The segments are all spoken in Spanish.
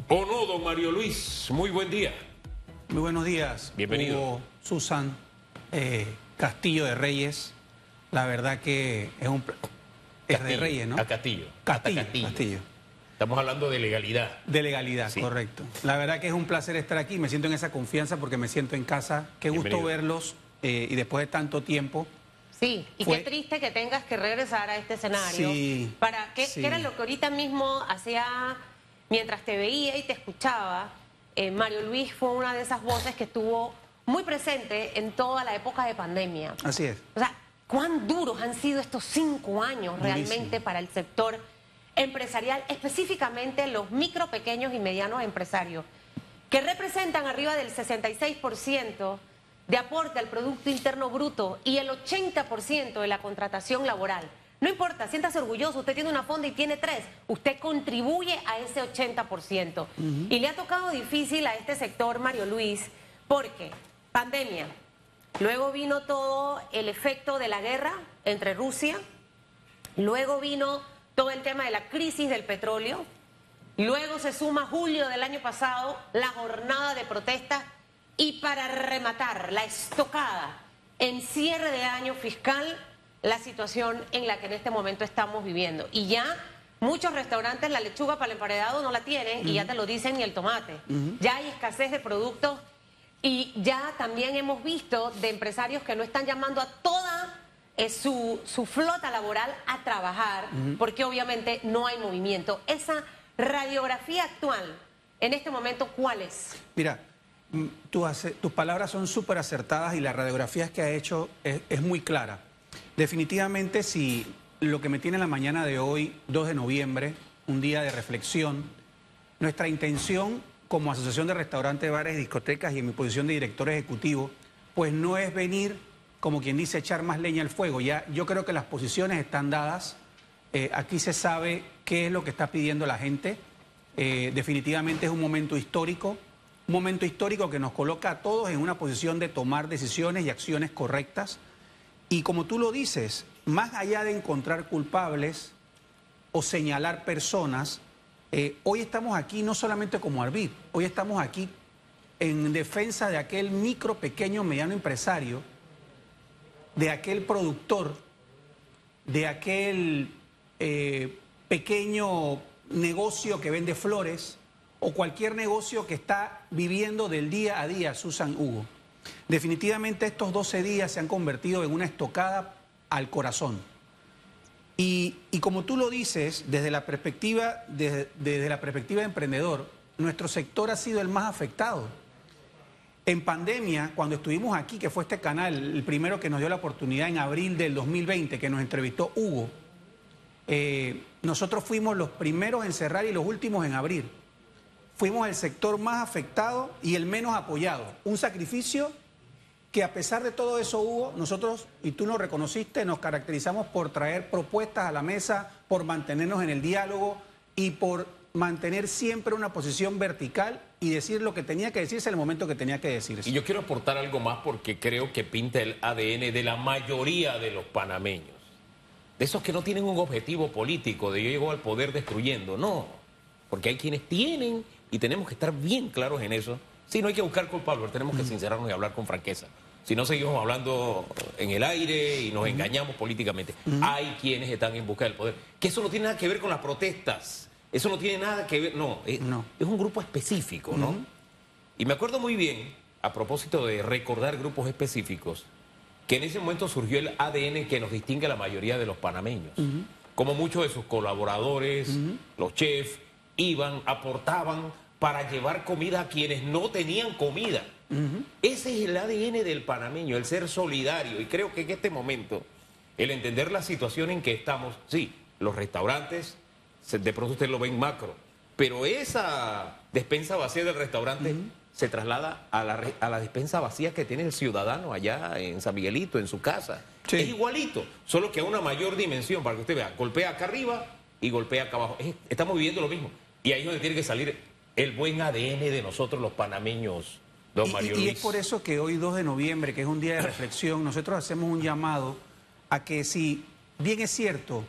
¿O no, don Mario Luis? Muy buen día. Muy buenos días. Bienvenido. Hugo, Susan, Castillo de Reyes. La verdad que es un... Es Castillo, de Reyes, ¿no? A Castillo. Castillo, Hasta Castillo. Castillo. Estamos hablando de legalidad. De legalidad, Sí. correcto. La verdad que es un placer estar aquí. Me siento en esa confianza porque me siento en casa. Qué gusto Bienvenido. verlos y después de tanto tiempo. Sí, y Fue- qué triste que tengas que regresar a este escenario. Sí, ¿Qué sí. era lo que ahorita mismo hacía, mientras te veía y te escuchaba? Mario Luis fue una de esas voces que estuvo muy presente en toda la época de pandemia. Así es. O sea, ¿cuán duros han sido estos 5 años realmente Durísimo. para el sector empresarial, específicamente los micro, pequeños y medianos empresarios, que representan arriba del 66% de aporte al Producto Interno Bruto y el 80% de la contratación laboral? No importa, siéntase orgulloso, usted tiene una fonda y tiene 3, usted contribuye a ese 80%. Y le ha tocado difícil a este sector, Mario Luis, porque pandemia, luego vino todo el efecto de la guerra entre Rusia, luego vino todo el tema de la crisis del petróleo, luego se suma julio del año pasado, la jornada de protestas, y para rematar la estocada en cierre de año fiscal, la situación en la que en este momento estamos viviendo. Y ya muchos restaurantes la lechuga para el emparedado no la tienen y ya te lo dicen ni el tomate. Ya hay escasez de productos y ya también hemos visto de empresarios que no están llamando a toda su flota laboral a trabajar porque obviamente no hay movimiento. Esa radiografía actual en este momento, ¿cuál es? Mira, tus palabras son súper acertadas y la radiografía que ha hecho es muy clara. Definitivamente, si lo que me tiene en la mañana de hoy, 2 de noviembre, un día de reflexión, nuestra intención como Asociación de Restaurantes, Bares y Discotecas y en mi posición de director ejecutivo, pues no es venir, como quien dice, echar más leña al fuego. Ya, yo creo que las posiciones están dadas, aquí se sabe qué es lo que está pidiendo la gente. Definitivamente es un momento histórico que nos coloca a todos en una posición de tomar decisiones y acciones correctas. Y como tú lo dices, más allá de encontrar culpables o señalar personas, hoy estamos aquí no solamente como arbitrio, hoy estamos aquí en defensa de aquel micro, pequeño, mediano empresario, de aquel productor, de aquel pequeño negocio que vende flores o cualquier negocio que está viviendo del día a día, Susan, Hugo. Definitivamente estos 12 días se han convertido en una estocada al corazón. Y como tú lo dices, desde la perspectiva de emprendedor, nuestro sector ha sido el más afectado. En pandemia, cuando estuvimos aquí, que fue este canal, el primero que nos dio la oportunidad en abril del 2020, que nos entrevistó Hugo, nosotros fuimos los primeros en cerrar y los últimos en abrir. Fuimos el sector más afectado y el menos apoyado. Un sacrificio que a pesar de todo eso, Hugo, nosotros, y tú nos reconociste, nos caracterizamos por traer propuestas a la mesa, por mantenernos en el diálogo y por mantener siempre una posición vertical y decir lo que tenía que decirse en el momento que tenía que decirse. Y yo quiero aportar algo más porque creo que pinta el ADN de la mayoría de los panameños. De esos que no tienen un objetivo político, de yo llego al poder destruyendo, no. Porque hay quienes tienen, y tenemos que estar bien claros en eso. Sí, no hay que buscar culpables, tenemos que sincerarnos y hablar con franqueza. Si no, seguimos hablando en el aire y nos engañamos políticamente. Hay quienes están en busca del poder. Que eso no tiene nada que ver con las protestas. Eso no tiene nada que ver, no. Es un grupo específico, ¿no? Y me acuerdo muy bien, a propósito de recordar grupos específicos, que en ese momento surgió el ADN que nos distingue a la mayoría de los panameños. Como muchos de sus colaboradores, los chefs, iban, aportaban para llevar comida a quienes no tenían comida. Ese es el ADN del panameño, el ser solidario. Y creo que en este momento, el entender la situación en que estamos, sí, los restaurantes, de pronto usted lo ve en macro, pero esa despensa vacía del restaurante se traslada a la despensa vacía que tiene el ciudadano allá en San Miguelito, en su casa. Sí. Es igualito, solo que a una mayor dimensión, para que usted vea, golpea acá arriba y golpea acá abajo. Estamos viviendo lo mismo. Y ahí es donde tiene que salir el buen ADN de nosotros los panameños, don Mario Luis. Y es por eso que hoy 2 de noviembre, que es un día de reflexión, nosotros hacemos un llamado a que si bien es cierto,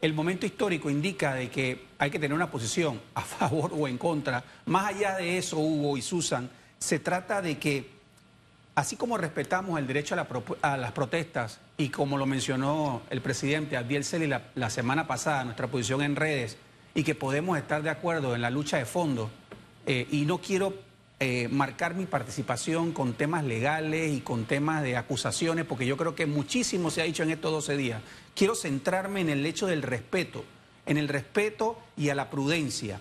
el momento histórico indica de que hay que tener una posición a favor o en contra. Más allá de eso, Hugo y Susan, se trata de que, así como respetamos el derecho a las protestas y como lo mencionó el presidente Abdiel Celi la semana pasada, nuestra posición en redes, y que podemos estar de acuerdo en la lucha de fondo, y no quiero marcar mi participación con temas legales y con temas de acusaciones, porque yo creo que muchísimo se ha dicho en estos 12 días. Quiero centrarme en el hecho del respeto, en el respeto y a la prudencia.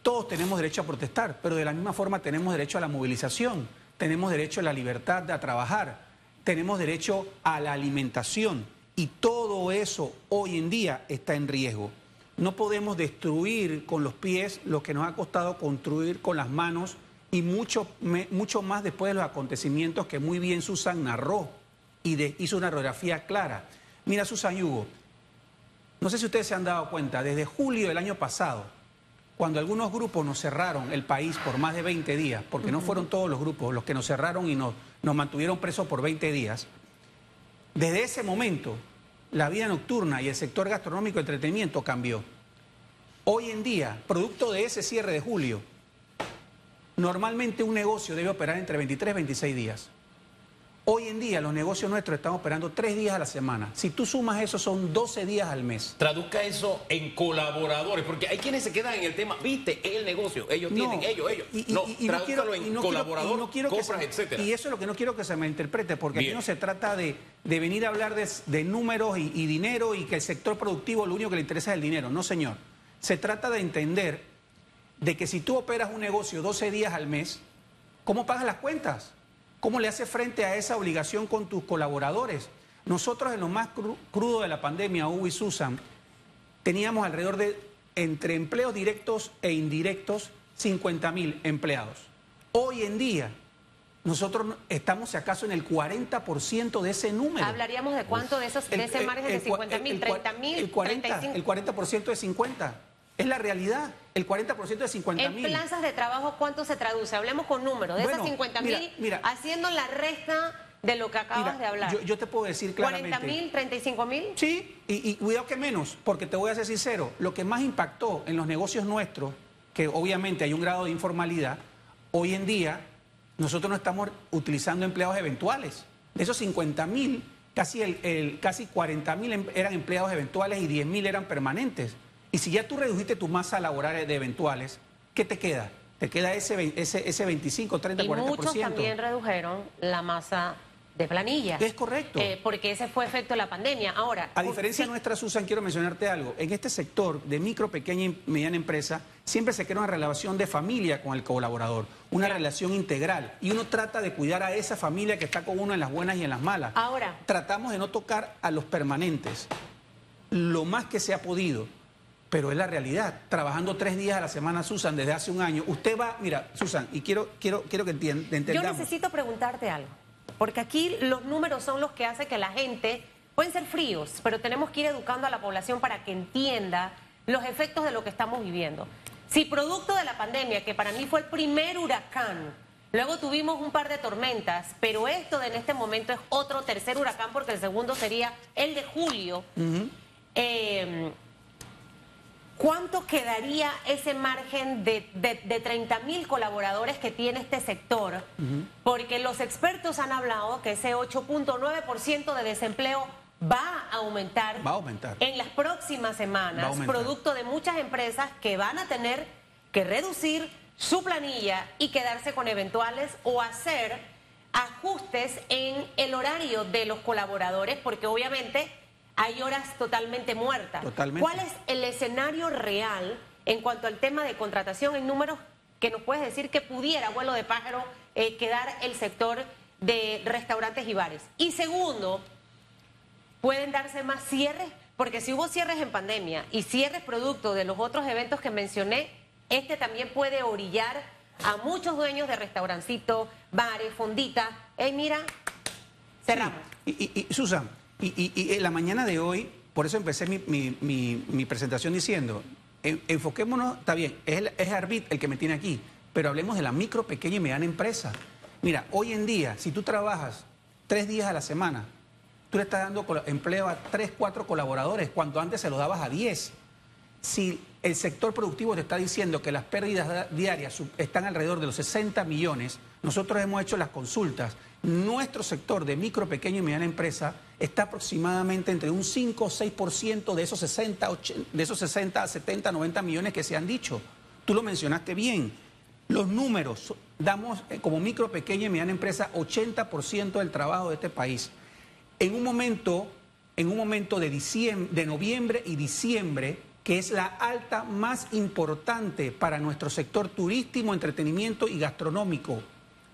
Todos tenemos derecho a protestar, pero de la misma forma tenemos derecho a la movilización, tenemos derecho a la libertad de trabajar, tenemos derecho a la alimentación, y todo eso hoy en día está en riesgo. No podemos destruir con los pies lo que nos ha costado construir con las manos, y mucho más después de los acontecimientos que muy bien Susan narró y hizo una radiografía clara. Mira, Susan y Hugo, no sé si ustedes se han dado cuenta, desde julio del año pasado, cuando algunos grupos nos cerraron el país por más de 20 días, porque no fueron todos los grupos los que nos cerraron y nos mantuvieron presos por 20 días, desde ese momento la vida nocturna y el sector gastronómico y entretenimiento cambió. Hoy en día, producto de ese cierre de julio, normalmente un negocio debe operar entre 23 y 26 días. Hoy en día los negocios nuestros están operando 3 días a la semana. Si tú sumas eso, son 12 días al mes. Traduzca eso en colaboradores, porque hay quienes se quedan en el tema, viste, es el negocio, ellos tienen, ellos. Tradúzcalo en colaborador, compras, etcétera. Y eso es lo que no quiero que se me interprete, porque Bien. aquí no se trata de venir a hablar de números y dinero, y que el sector productivo lo único que le interesa es el dinero. No, señor. Se trata de entender de que si tú operas un negocio 12 días al mes, ¿cómo pagas las cuentas? ¿Cómo le haces frente a esa obligación con tus colaboradores? Nosotros en lo más crudo de la pandemia, Hugo y Susan, teníamos alrededor de, entre empleos directos e indirectos, 50.000 empleados. Hoy en día, nosotros estamos si acaso en el 40% de ese número. ¿Hablaríamos de cuánto de ese margen de 50.000, 30.000, el 40% de 50. Es la realidad, el 40% de 50.000. En plazas de trabajo, ¿cuánto se traduce? Hablemos con números. De Bueno, esas 50.000, haciendo la resta de lo que acabas de hablar. Yo te puedo decir claramente. ¿40.000, 35.000? Sí, y cuidado que menos, porque te voy a ser sincero, lo que más impactó en los negocios nuestros, que obviamente hay un grado de informalidad, hoy en día nosotros no estamos utilizando empleados eventuales. De esos 50.000, casi 40.000 eran empleados eventuales y 10.000 eran permanentes. Y si ya tú redujiste tu masa laboral de eventuales, ¿qué te queda? Te queda ese 25, 30, y 40%. Y muchos también redujeron la masa de planilla. Es correcto. Porque ese fue efecto de la pandemia. Ahora, a diferencia nuestra, Susan, quiero mencionarte algo. En este sector de micro, pequeña y mediana empresa, siempre se crea una relación de familia con el colaborador, una relación integral. Y uno trata de cuidar a esa familia que está con uno en las buenas y en las malas. Ahora, tratamos de no tocar a los permanentes lo más que se ha podido. Pero es la realidad. Trabajando 3 días a la semana, Susan, desde hace un año. Usted va, mira, Susan, y quiero que entendamos. Yo necesito preguntarte algo. Porque aquí los números son los que hacen que la gente, pueden ser fríos, pero tenemos que ir educando a la población para que entienda los efectos de lo que estamos viviendo. Si producto de la pandemia, que para mí fue el primer huracán, luego tuvimos un par de tormentas, pero esto en este momento es otro tercer huracán, porque el segundo sería el de julio. ¿Cuánto quedaría ese margen de 30.000 colaboradores que tiene este sector? Porque los expertos han hablado que ese 8.9% de desempleo va a aumentar en las próximas semanas, producto de muchas empresas que van a tener que reducir su planilla y quedarse con eventuales o hacer ajustes en el horario de los colaboradores, porque obviamente hay horas totalmente muertas. Totalmente. ¿Cuál es el escenario real en cuanto al tema de contratación en números que nos puedes decir que pudiera, vuelo de pájaro, quedar el sector de restaurantes y bares? Y segundo, ¿pueden darse más cierres? Porque si hubo cierres en pandemia y cierres producto de los otros eventos que mencioné, este también puede orillar a muchos dueños de restaurancitos, bares, fonditas. Mira, cerramos. Sí. Susan, y en la mañana de hoy, por eso empecé mi presentación diciendo, enfoquémonos, está bien, es Arbit el que me tiene aquí, pero hablemos de la micro, pequeña y mediana empresa. Mira, hoy en día, si tú trabajas 3 días a la semana, tú le estás dando empleo a 3, 4 colaboradores, cuando antes se lo dabas a 10. Si el sector productivo te está diciendo que las pérdidas diarias están alrededor de los 60 millones, nosotros hemos hecho las consultas. Nuestro sector de micro, pequeño y mediana empresa está aproximadamente entre un 5 o 6% de esos 60, 70, 90 millones que se han dicho. Tú lo mencionaste bien. Los números, damos como micro, pequeña y mediana empresa 80% del trabajo de este país. En un momento de noviembre y diciembre, que es la alta más importante para nuestro sector turístico, entretenimiento y gastronómico.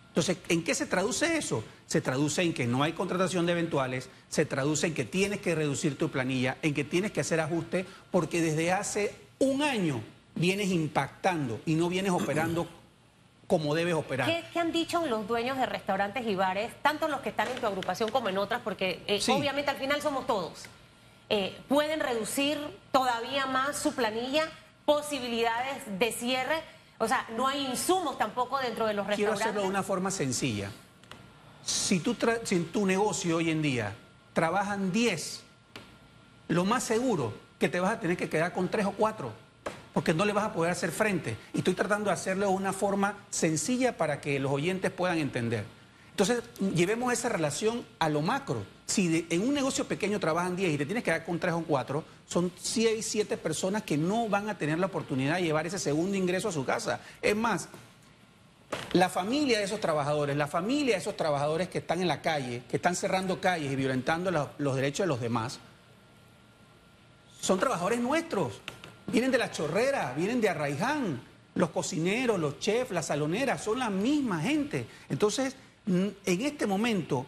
Entonces, ¿en qué se traduce eso? Se traduce en que no hay contratación de eventuales, se traduce en que tienes que reducir tu planilla, en que tienes que hacer ajustes, porque desde hace un año vienes impactando y no vienes operando como debes operar. ¿Qué han dicho los dueños de restaurantes y bares, tanto los que están en tu agrupación como en otras? Porque Sí. obviamente al final somos todos. ¿Pueden reducir todavía más su planilla? ¿Posibilidades de cierre? O sea, no hay insumos tampoco dentro de los Quiero restaurantes. hacerlo de una forma sencilla. Si en tu negocio hoy en día trabajan 10, lo más seguro que te vas a tener que quedar con 3 o 4, porque no le vas a poder hacer frente. Y estoy tratando de hacerlo de una forma sencilla para que los oyentes puedan entender. Entonces, llevemos esa relación a lo macro. Si en un negocio pequeño trabajan 10 y te tienes que quedar con 3 o 4, son 6, 7 personas que no van a tener la oportunidad de llevar ese segundo ingreso a su casa. Es más, la familia de esos trabajadores, que están en la calle, que están cerrando calles y violentando los derechos de los demás, son trabajadores nuestros. Vienen de La Chorrera, vienen de Arraiján. Los cocineros, los chefs, las saloneras, son la misma gente. Entonces, en este momento,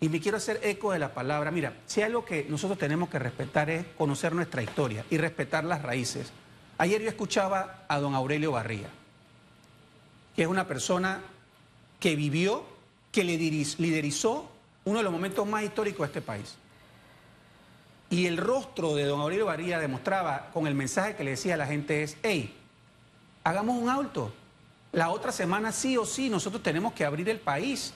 y me quiero hacer eco de la palabra, mira, si hay algo que nosotros tenemos que respetar es conocer nuestra historia y respetar las raíces. Ayer yo escuchaba a don Aurelio Barría, que es una persona que vivió, que liderizó uno de los momentos más históricos de este país. Y el rostro de don Aurelio Barría demostraba, con el mensaje que le decía a la gente es, hey, hagamos un alto. La otra semana sí o sí nosotros tenemos que abrir el país.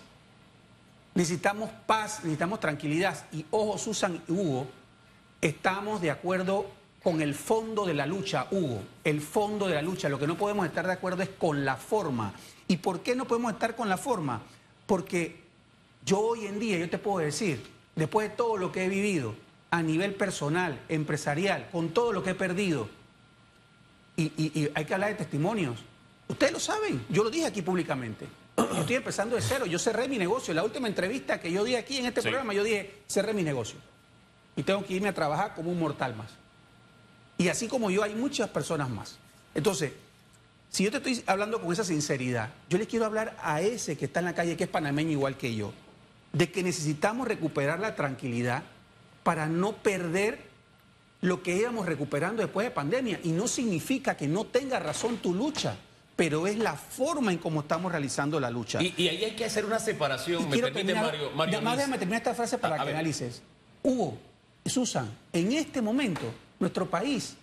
Necesitamos paz, necesitamos tranquilidad. Y ojo, Susan y Hugo, estamos de acuerdo con el fondo de la lucha, Hugo. El fondo de la lucha. Lo que no podemos estar de acuerdo es con la forma. ¿Y por qué no podemos estar con la forma? Porque yo hoy en día, yo te puedo decir, después de todo lo que he vivido, a nivel personal, empresarial, con todo lo que he perdido, y hay que hablar de testimonios. Ustedes lo saben, yo lo dije aquí públicamente. Yo estoy empezando de cero, yo cerré mi negocio. La última entrevista que yo di aquí en este programa, yo dije, cerré mi negocio. Y tengo que irme a trabajar como un mortal más. Y así como yo, hay muchas personas más. Entonces, si yo te estoy hablando con esa sinceridad, yo les quiero hablar a ese que está en la calle, que es panameño igual que yo, de que necesitamos recuperar la tranquilidad para no perder lo que íbamos recuperando después de pandemia. Y no significa que no tenga razón tu lucha, pero es la forma en cómo estamos realizando la lucha. Y ahí hay que hacer una separación. ¿Me permite, Mario? Además, déjame terminar esta frase para que analices. Hugo, Susan, en este momento, nuestro país,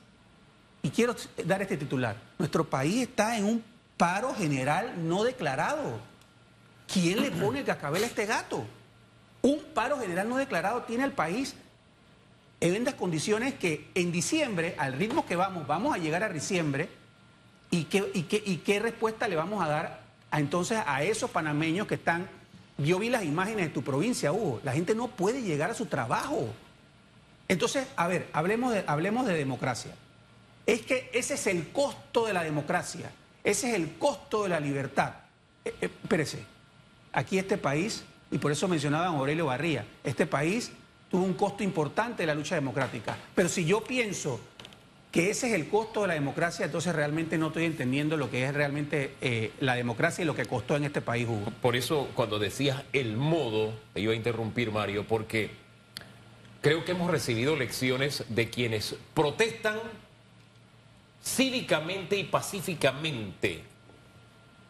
y quiero dar este titular, nuestro país está en un paro general no declarado. ¿Quién le pone el cascabel a este gato? Un paro general no declarado tiene el país en las condiciones que en diciembre, al ritmo que vamos a llegar a diciembre. ¿Y qué respuesta le vamos a dar entonces a esos panameños que están? Yo vi las imágenes de tu provincia, Hugo. La gente no puede llegar a su trabajo. Entonces, a ver, hablemos de democracia. Es que ese es el costo de la democracia. Ese es el costo de la libertad. Espérese. Aquí este país, y por eso mencionaba a Aurelio Barría, este país tuvo un costo importante de la lucha democrática. Pero si yo pienso que ese es el costo de la democracia, entonces realmente no estoy entendiendo lo que es realmente la democracia y lo que costó en este país, Hugo. Por eso, cuando decías el modo, te iba a interrumpir, Mario, porque creo que hemos recibido lecciones de quienes protestan cívicamente y pacíficamente,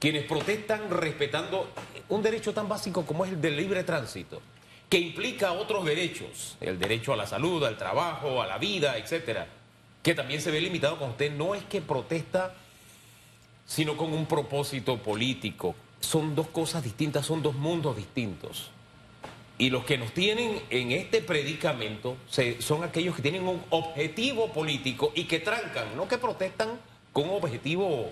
quienes protestan respetando un derecho tan básico como es el del libre tránsito, que implica otros derechos, el derecho a la salud, al trabajo, a la vida, etcétera, que también se ve limitado con usted. No es que protesta, sino con un propósito político. Son dos cosas distintas, son dos mundos distintos. Y los que nos tienen en este predicamento son aquellos que tienen un objetivo político y que trancan, no que protestan con un objetivo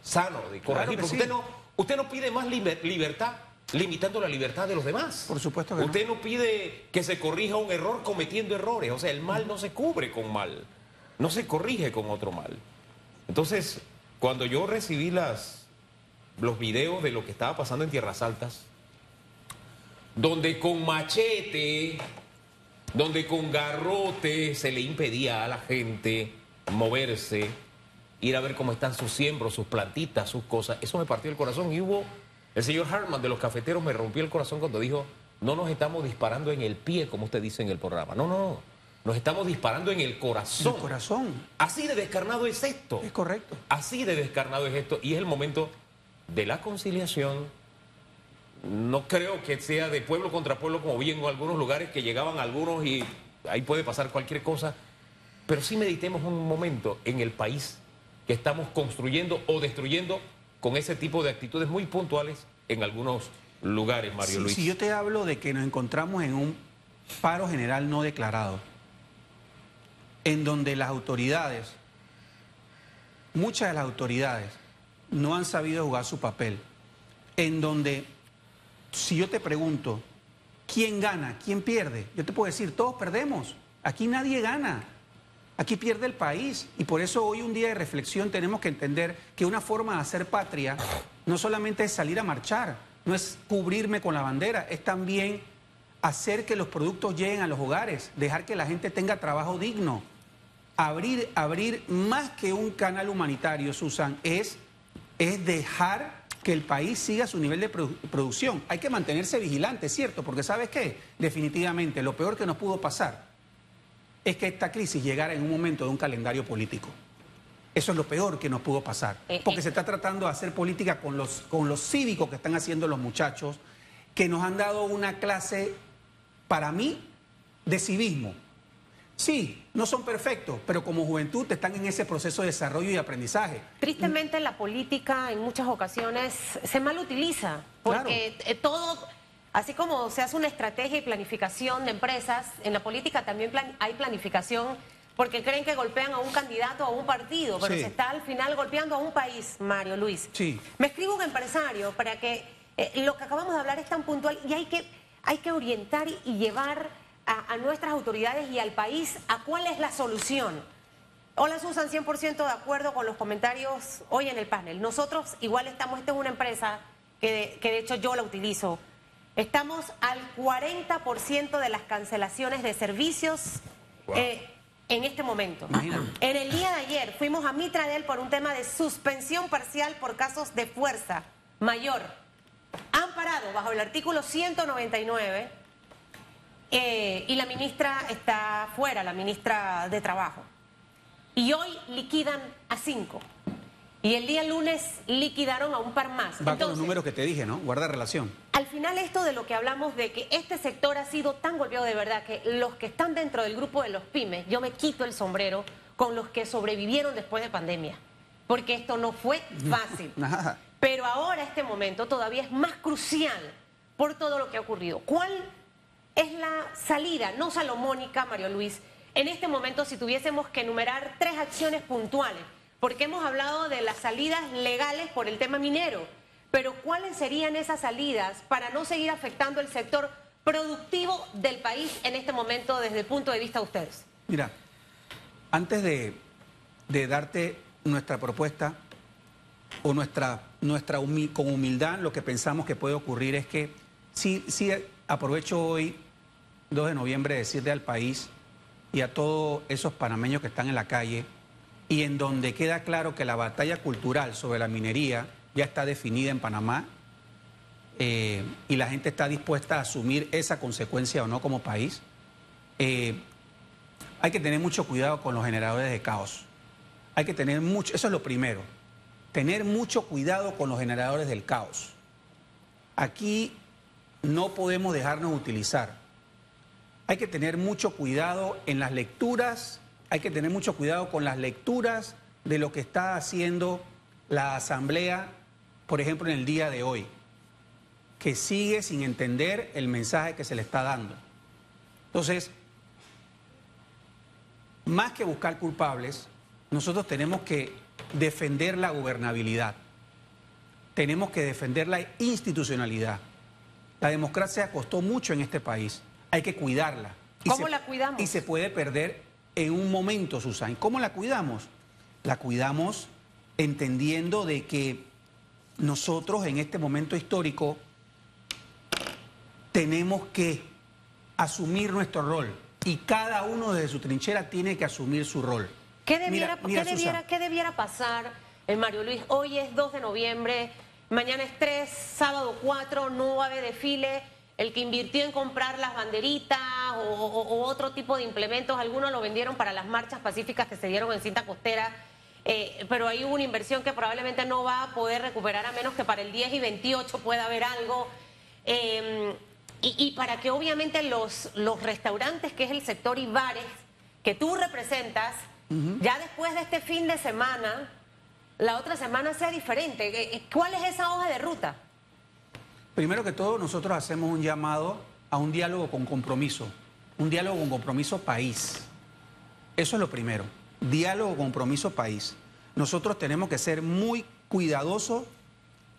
sano de corregir. Claro que Porque sí. usted no pide más libertad limitando la libertad de los demás. Por supuesto que no. Usted no pide que se corrija un error cometiendo errores. O sea, el mal no se cubre con mal, no se corrige con otro mal. Entonces, cuando yo recibí los videos de lo que estaba pasando en Tierras Altas, donde con machete, donde con garrote se le impedía a la gente moverse, ir a ver cómo están sus siembros, sus plantitas, sus cosas, eso me partió el corazón. Y el señor Hartman de los cafeteros me rompió el corazón cuando dijo, no nos estamos disparando en el pie, como usted dice en el programa. No, nos estamos disparando en el corazón. El corazón. Así de descarnado es esto. Es correcto. Así de descarnado es esto. Y es el momento de la conciliación. No creo que sea de pueblo contra pueblo, como vi en algunos lugares que llegaban algunos y ahí puede pasar cualquier cosa. Pero sí meditemos un momento en el país que estamos construyendo o destruyendo con ese tipo de actitudes muy puntuales en algunos lugares, Mario Luis. Si yo te hablo de que nos encontramos en un paro general no declarado, en donde las autoridades, muchas de las autoridades, no han sabido jugar su papel, en donde, si yo te pregunto, ¿quién gana? ¿Quién pierde? Yo te puedo decir, todos perdemos. Aquí nadie gana. Aquí pierde el país. Y por eso hoy, un día de reflexión, tenemos que entender que una forma de hacer patria no solamente es salir a marchar, no es cubrirme con la bandera, es también hacer que los productos lleguen a los hogares, dejar que la gente tenga trabajo digno. Abrir más que un canal humanitario, Susan, es dejar que el país siga su nivel de producción. Hay que mantenerse vigilante, ¿cierto? Porque ¿sabes qué? Definitivamente, lo peor que nos pudo pasar es que esta crisis llegara en un momento de un calendario político. Eso es lo peor que nos pudo pasar. Porque se está tratando de hacer política con los cívicos que están haciendo los muchachos, que nos han dado una clase, para mí, de civismo. Sí, no son perfectos, pero como juventud están en ese proceso de desarrollo y aprendizaje. Tristemente la política en muchas ocasiones se mal utiliza, porque todo, así como se hace una estrategia y planificación de empresas, en la política también hay planificación, porque creen que golpean a un candidato o a un partido, pero se está al final golpeando a un país, Mario Luis. Sí. Me escribe un empresario para que lo que acabamos de hablar es tan puntual y hay que orientar y llevar a nuestras autoridades y al país a cuál es la solución. Hola Susan, 100% de acuerdo con los comentarios hoy en el panel. Nosotros igual estamos, esta es una empresa que de hecho yo la utilizo. Estamos al 40% de las cancelaciones de servicios en este momento. Imagínate. En el día de ayer fuimos a Mitradel por un tema de suspensión parcial por casos de fuerza mayor. Han parado bajo el artículo 199 y la ministra está fuera, la ministra de Trabajo. Y hoy liquidan a 5. Y el día lunes liquidaron a un par más. Va con los Entonces, números que te dije, ¿no? Guarda relación. al final esto de lo que hablamos de que este sector ha sido tan golpeado de verdad que los que están dentro del grupo de los pymes, yo me quito el sombrero con los que sobrevivieron después de pandemia. Porque esto no fue fácil. Nada. Pero ahora este momento todavía es más crucial por todo lo que ha ocurrido. ¿Cuál es la salida, no salomónica, Mario Luis, en este momento si tuviésemos que enumerar 3 acciones puntuales? Porque hemos hablado de las salidas legales por el tema minero, pero ¿cuáles serían esas salidas para no seguir afectando el sector productivo del país en este momento desde el punto de vista de ustedes? Mira, antes de darte nuestra propuesta o con humildad, lo que pensamos que puede ocurrir es que sí aprovecho hoy, 2 de noviembre, de decirle al país y a todos esos panameños que están en la calle y en donde queda claro que la batalla cultural sobre la minería ya está definida en Panamá y la gente está dispuesta a asumir esa consecuencia o no como país, hay que tener mucho cuidado con los generadores de caos. Hay que tener mucho, eso es lo primero, tener mucho cuidado con los generadores del caos. Aquí no podemos dejarnos utilizar. Hay que tener mucho cuidado en las lecturas, hay que tener mucho cuidado con las lecturas de lo que está haciendo la Asamblea, por ejemplo, en el día de hoy. que sigue sin entender el mensaje que se le está dando. Entonces, más que buscar culpables, nosotros tenemos que defender la gobernabilidad, tenemos que defender la institucionalidad. La democracia costó mucho en este país, hay que cuidarla. ¿Cómo la cuidamos? Y se puede perder en un momento, Susana. ¿Cómo la cuidamos? La cuidamos entendiendo de que nosotros en este momento histórico tenemos que asumir nuestro rol y cada uno desde su trinchera tiene que asumir su rol. ¿Qué debiera pasar, Mario Luis? Hoy es 2 de noviembre, mañana es 3, sábado 4, no va a haber desfile. El que invirtió en comprar las banderitas o otro tipo de implementos, algunos lo vendieron para las marchas pacíficas que se dieron en cinta costera, pero ahí hubo una inversión que probablemente no va a poder recuperar a menos que para el 10 y 28 pueda haber algo. Y para que obviamente los restaurantes, que es el sector y bares que tú representas, ya después de este fin de semana, la otra semana sea diferente. ¿Cuál es esa hoja de ruta? Primero que todo, nosotros hacemos un llamado a un diálogo con compromiso, un diálogo con compromiso país. Eso es lo primero, diálogo, compromiso país. Nosotros tenemos que ser muy cuidadosos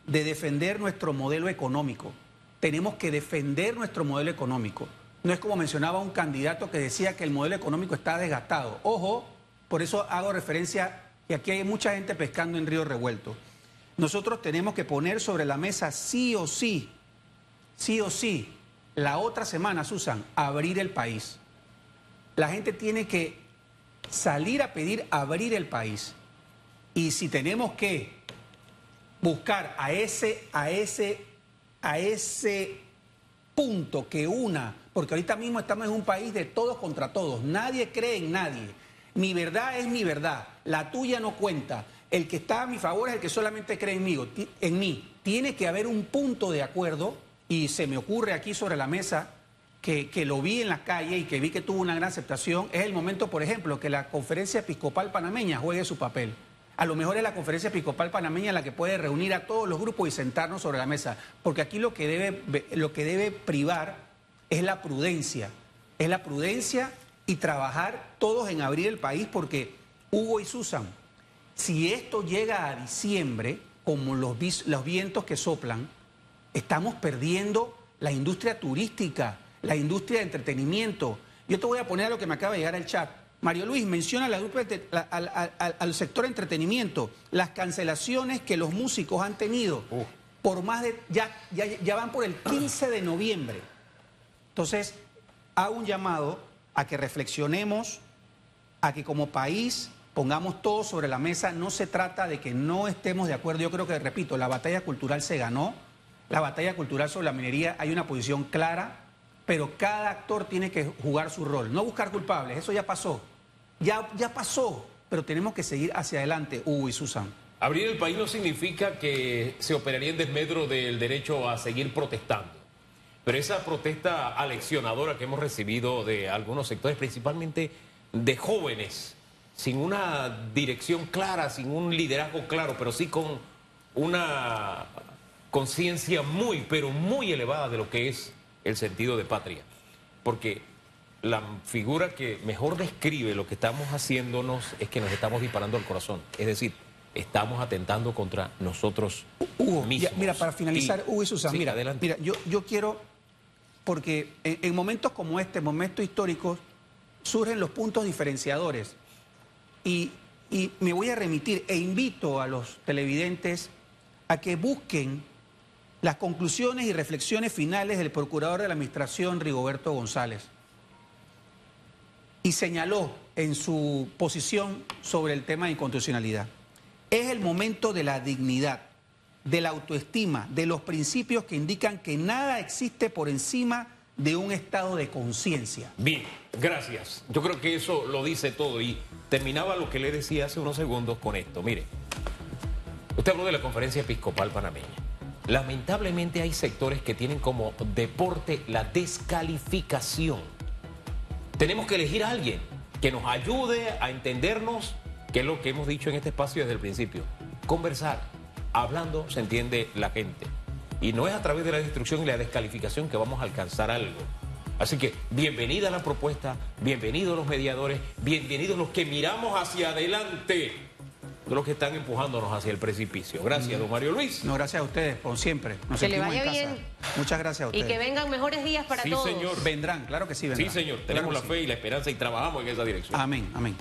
de defender nuestro modelo económico. Tenemos que defender nuestro modelo económico. No es como mencionaba un candidato que decía que el modelo económico está desgastado. Ojo, por eso hago referencia que aquí hay mucha gente pescando en río revuelto. Nosotros tenemos que poner sobre la mesa sí o sí, la otra semana, Susan, abrir el país. La gente tiene que salir a pedir abrir el país. Y si tenemos que buscar a ese punto que una, porque ahorita mismo estamos en un país de todos contra todos, nadie cree en nadie, mi verdad es mi verdad, la tuya no cuenta, el que está a mi favor es el que solamente cree en mí, tiene que haber un punto de acuerdo y se me ocurre aquí sobre la mesa que lo vi en la calle y que vi que tuvo una gran aceptación, es el momento, por ejemplo, que la Conferencia Episcopal Panameña juegue su papel. A lo mejor es la Conferencia Episcopal Panameña la que puede reunir a todos los grupos y sentarnos sobre la mesa. Porque aquí lo que debe privar es la prudencia. Es la prudencia y trabajar todos en abrir el país porque, Hugo y Susan, si esto llega a diciembre, como los vientos que soplan, estamos perdiendo la industria turística, la industria de entretenimiento. Yo te voy a poner a lo que me acaba de llegar al chat. Mario Luis menciona al sector entretenimiento, las cancelaciones que los músicos han tenido por más de, ya van por el 15 de noviembre. Entonces, hago un llamado a que reflexionemos, a que como país pongamos todo sobre la mesa. No se trata de que no estemos de acuerdo. Yo creo que, repito, la batalla cultural se ganó, la batalla cultural sobre la minería hay una posición clara, pero cada actor tiene que jugar su rol, no buscar culpables, eso ya pasó. Ya pasó, pero tenemos que seguir hacia adelante, Hugo y Susan. Abrir el país no significa que se operaría en desmedro del derecho a seguir protestando. Pero esa protesta aleccionadora que hemos recibido de algunos sectores, principalmente de jóvenes, sin una dirección clara, sin un liderazgo claro, pero sí con una conciencia muy, pero muy elevada de lo que es el sentido de patria. Porque la figura que mejor describe lo que estamos haciéndonos es que nos estamos disparando al corazón. Es decir, estamos atentando contra nosotros mismos. Mira, para finalizar, Hugo y Susan, sí, mira, yo quiero, porque en momentos como este, momentos históricos, surgen los puntos diferenciadores. Y me voy a remitir e invito a los televidentes a que busquen las conclusiones y reflexiones finales del procurador de la Administración, Rigoberto González. Y señaló en su posición sobre el tema de inconstitucionalidad. Es el momento de la dignidad, de la autoestima, de los principios que indican que nada existe por encima de un estado de conciencia. Bien, gracias. Yo creo que eso lo dice todo y terminaba lo que le decía hace unos segundos con esto. Mire, usted habló de la Conferencia Episcopal Panameña. Lamentablemente hay sectores que tienen como deporte la descalificación. Tenemos que elegir a alguien que nos ayude a entendernos, que es lo que hemos dicho en este espacio desde el principio. Conversar, hablando se entiende la gente. Y no es a través de la destrucción y la descalificación que vamos a alcanzar algo. Así que bienvenida la propuesta, bienvenidos los mediadores, bienvenidos los que miramos hacia adelante, los que están empujándonos hacia el precipicio. Gracias, don Mario Luis. No, gracias a ustedes, como siempre. Nos Que le sentimos vaya en casa. bien. Muchas gracias a Y ustedes. que vengan mejores días para Sí, todos. señor. Vendrán, claro que sí, vendrán. Sí, señor. Claro Tenemos que la sí. fe y la esperanza y trabajamos en esa dirección. Amén, amén.